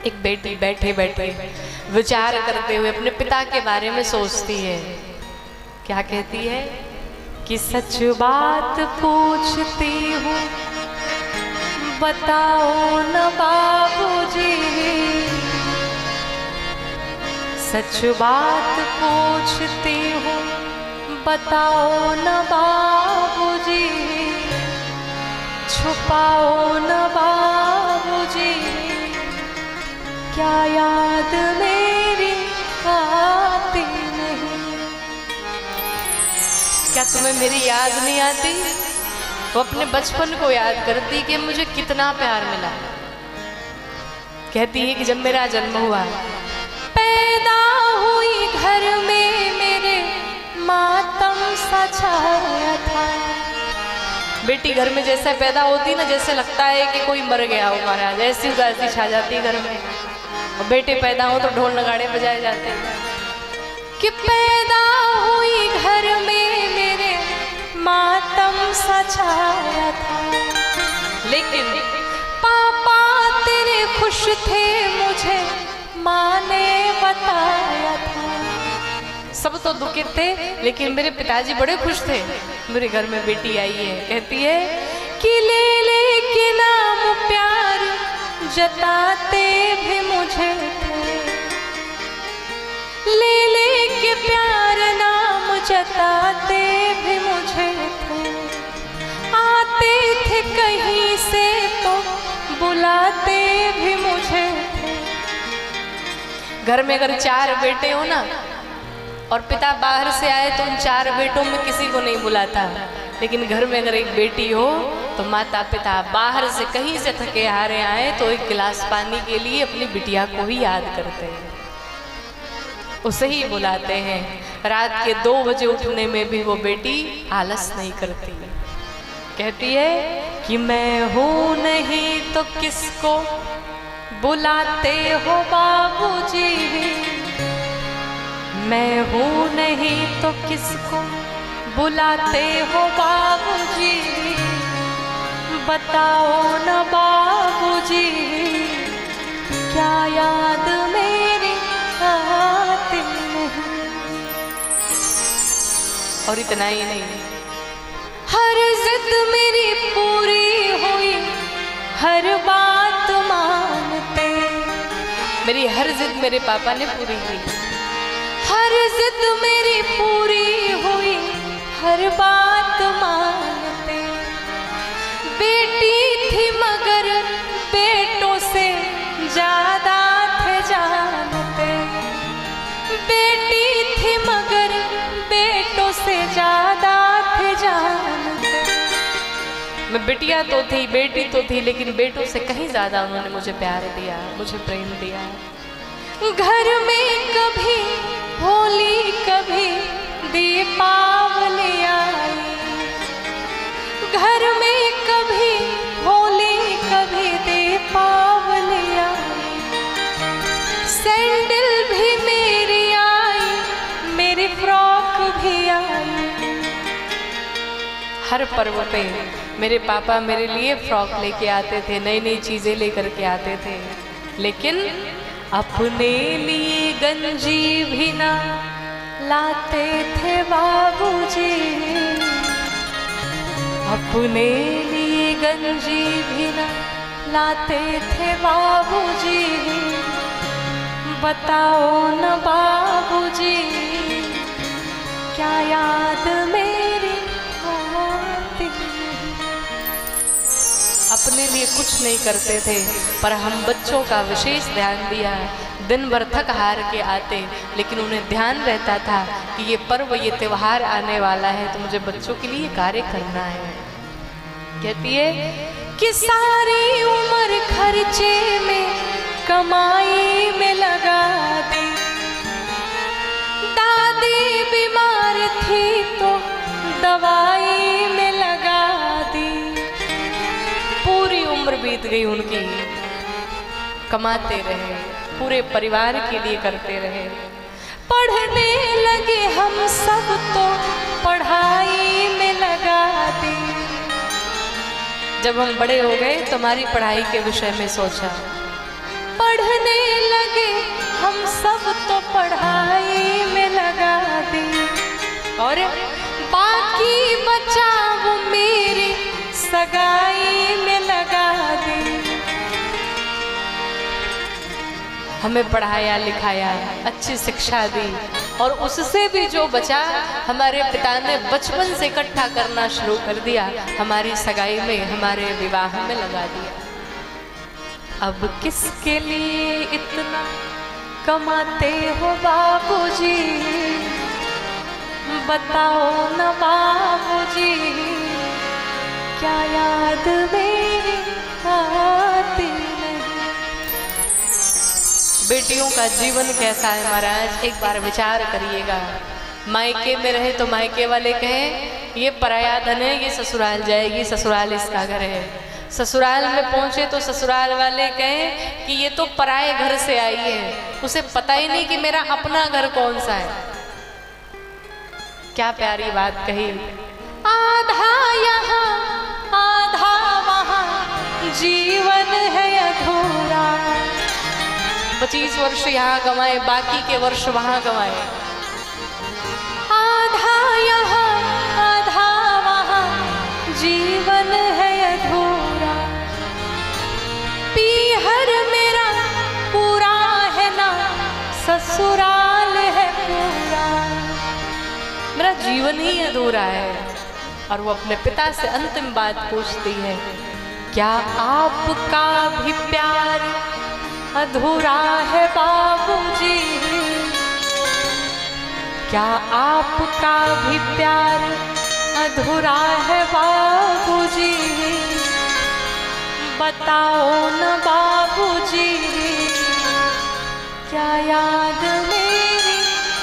एक बेटी बैठे बैठे विचार करते हुए अपने पिता के बारे में सोचती है। क्या कहती है कि सच बात पूछती हूँ बताओ न बाबूजी, सच बात पूछती हूँ बताओ न बाबूजी, छुपाओ न बाबूजी, क्या याद मेरी आती नहीं। क्या तुम्हें मेरी याद नहीं आती? वो अपने बचपन को याद करती कि मुझे कितना प्यार मिला। कहती है कि जब मेरा जन्म हुआ, पैदा हुई घर में मेरे मातम सा छाया था। बेटी घर में जैसे पैदा होती ना, जैसे लगता है कि कोई मर गया हो महाराज, ऐसी उदासी छा जाती घर में। और बेटे पैदा हो तो ढोल नगाड़े बजाए जाते हैं कि पैदा हुई घर में मेरे मातम सा छाया था। लेकिन पापा तेरे खुश थे मुझे माँ ने बताया था। सब तो दुखी थे लेकिन मेरे पिताजी बड़े खुश थे, मेरे घर में बेटी आई है। कहती है कि ले ले के नाम प्यार जताते भी मुझे थे, ले ले के प्यार नाम जताते भी मुझे थे। आते थे कहीं से तो बुलाते भी मुझे थे। घर में अगर 4 बेटे हो ना और पिता बाहर से आए तो उन 4 बेटों में किसी को नहीं बुलाता, लेकिन घर में अगर एक बेटी हो तो माता पिता बाहर से कहीं से थके हारे आए तो एक गिलास पानी के लिए अपनी बिटिया को ही याद करते हैं, उसे ही बुलाते हैं। रात के 2 बजे उठने में भी वो बेटी आलस नहीं करती। कहती है कि मैं हूँ नहीं तो किसको बुलाते हो बाबूजी, मैं हूँ नहीं तो किसको बुलाते हो बाबूजी, बताओ न बाबूजी, क्या याद मेरी आती नहीं। और इतना ही नहीं, हर जिद मेरी पूरी हुई, हर बात मानते। मेरी हर जिद मेरे पापा ने पूरी की, हर जिद मेरी पूरी हुई, हर बात मानते। बेटी थी मगर बेटों से ज्यादा थे जानते, बेटी थी मगर बेटों से ज्यादा थे जानते। मैं बिटिया तो थी, बेटी तो थी, लेकिन बेटों से कहीं ज्यादा उन्होंने मुझे प्यार दिया, मुझे प्रेम दिया। घर में कभी होली कभी दीपावली आई, घर में कभी होली कभी दीपावली आई। सैंडल भी मेरी आई, मेरी फ्रॉक भी आई। हर पर्व पे मेरे पापा मेरे लिए फ्रॉक लेके आते थे, नई नई चीजें लेकर के आते थे। लेकिन अपने लिए गंजी भी ना लाते थे बाबूजी, अपने लिए गंजी भी ना लाते थे बाबूजी, बताओ न बाबूजी, क्या याद मेरी आती नहीं। अपने लिए कुछ नहीं करते थे, पर हम बच्चों का विशेष ध्यान दिया। दिन भर थक हार के आते, लेकिन उन्हें ध्यान रहता था कि ये पर्व, ये त्योहार आने वाला है तो मुझे बच्चों के लिए कार्य करना है। कहती है कि सारी उम्र खर्चे में कमाई में लगा दी, दादी बीमार थी तो दवाई में लगा दी। पूरी उम्र बीत गई उनकी, कमाते रहे, पूरे परिवार के लिए करते रहे। पढ़ने लगे हम सब तो पढ़ाई में लगा दी। जब हम बड़े हो गए तो हमारी पढ़ाई के विषय में सोचा, पढ़ने सब तो पढ़ाई में लगा दी, और बाकी बचा वो मेरी सगाई में लगा दी। हमें पढ़ाया लिखाया, अच्छी शिक्षा दी, और उससे भी जो बचा हमारे पिता ने बचपन से इकट्ठा करना शुरू कर दिया, हमारी सगाई में, हमारे विवाह में लगा दिया। अब किसके लिए इतना कमाते हो बाबूजी, बताओ न बाबूजी, क्या याद मेरी आती नहीं। बेटियों का जीवन कैसा है महाराज, एक बार विचार करिएगा। मायके में रहे तो मायके वाले कहें ये पराया धन है, ये ससुराल जाएगी, ससुराल इसका घर है। ससुराल में पहुंचे तो ससुराल वाले कहें कि ये तो पराए घर से आई है, उसे पता ही नहीं कि मेरा अपना घर कौन सा है। क्या प्यारी बात कही, आधा यहाँ आधा वहाँ जीवन है अधूरा। 25 वर्ष यहाँ गंवाए, बाकी के वर्ष वहाँ गंवाए। आधा यहाँ आधा वहाँ जीवन है अधूरा। पीहर मेरा पूरा है ना, ससुराल है पूरा। मेरा जीवन ही अधूरा है। और वो अपने पिता से अंतिम बात पूछती है, क्या आपका भी प्यार अधूरा है बाबूजी, क्या आपका भी प्यार अधूरा है बाबूजी, बताओ न बाबूजी, क्या याद मेरी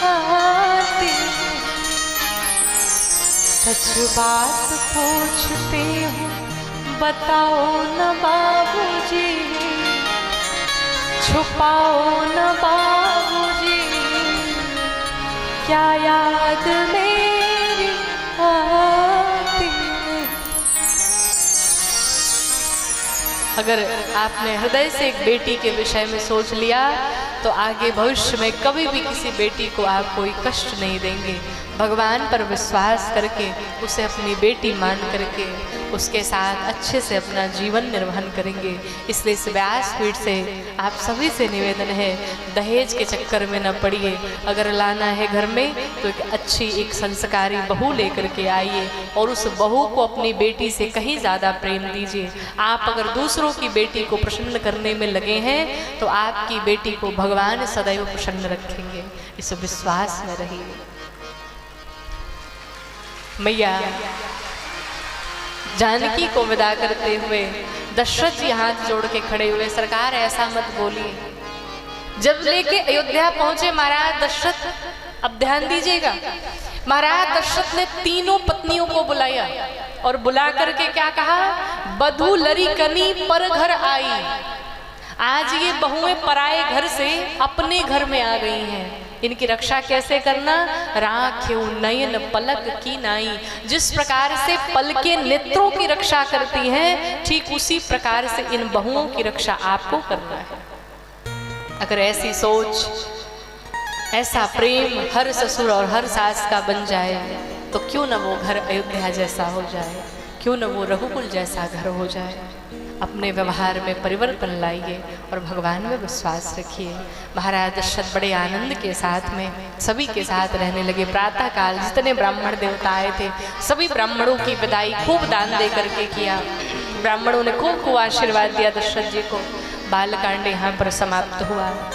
आती। सच बात पूछते हूँ, बताओ न बाबूजी, छुपाओ न बाबूजी, क्या याद मेरी आती है। अगर आपने हृदय से एक बेटी के विषय में सोच लिया तो आगे भविष्य में कभी भी किसी बेटी को आप कोई कष्ट नहीं देंगे। भगवान पर विश्वास करके उसे अपनी बेटी मान करके उसके साथ अच्छे से अपना जीवन निर्वहन करेंगे। इसलिए इस व्यासपीठ से आप सभी से निवेदन है, दहेज के चक्कर में न पड़िए। अगर लाना है घर में तो एक अच्छी एक संस्कारी बहू लेकर के आइए और उस बहू को अपनी बेटी से कहीं ज़्यादा प्रेम दीजिए। आप अगर दूसरों की बेटी को प्रसन्न करने में लगे हैं तो आपकी बेटी को भगवान सदैव प्रसन्न रखेंगे, इस विश्वास में रहिए। मैया जानकी को विदा करते हुए दशरथ जी हाथ जोड़ के खड़े हुए, सरकार ऐसा मत बोलिए। जब लेके अयोध्या पहुंचे महाराज दशरथ, अब ध्यान दीजिएगा, महाराज दशरथ ने तीनों पत्नियों को बुलाया और बुला करके क्या कहा, बधू लरी कनी पर घर आई। आज ये बहुएं पराए घर से अपने घर में आ गई हैं, इनकी रक्षा कैसे करना, राख्यो नयन पलक की नाई। जिस प्रकार से पल के नेत्रों की रक्षा करती हैं, ठीक उसी प्रकार से इन बहुओं की रक्षा आपको करना है। अगर ऐसी सोच, ऐसा प्रेम हर ससुर और हर सास का बन जाए तो क्यों न वो घर अयोध्या जैसा हो जाए, क्यों न वो रघुकुल जैसा घर हो जाए। अपने व्यवहार में परिवर्तन लाइए और भगवान में विश्वास रखिए। महाराज दशरथ बड़े आनंद के साथ में सभी के साथ रहने लगे। प्रातः काल जितने ब्राह्मण देवता आए थे सभी ब्राह्मणों की विदाई खूब दान दे करके किया। ब्राह्मणों ने खूब खूब आशीर्वाद दिया दशरथ जी को। बालकांड यहाँ पर समाप्त हुआ।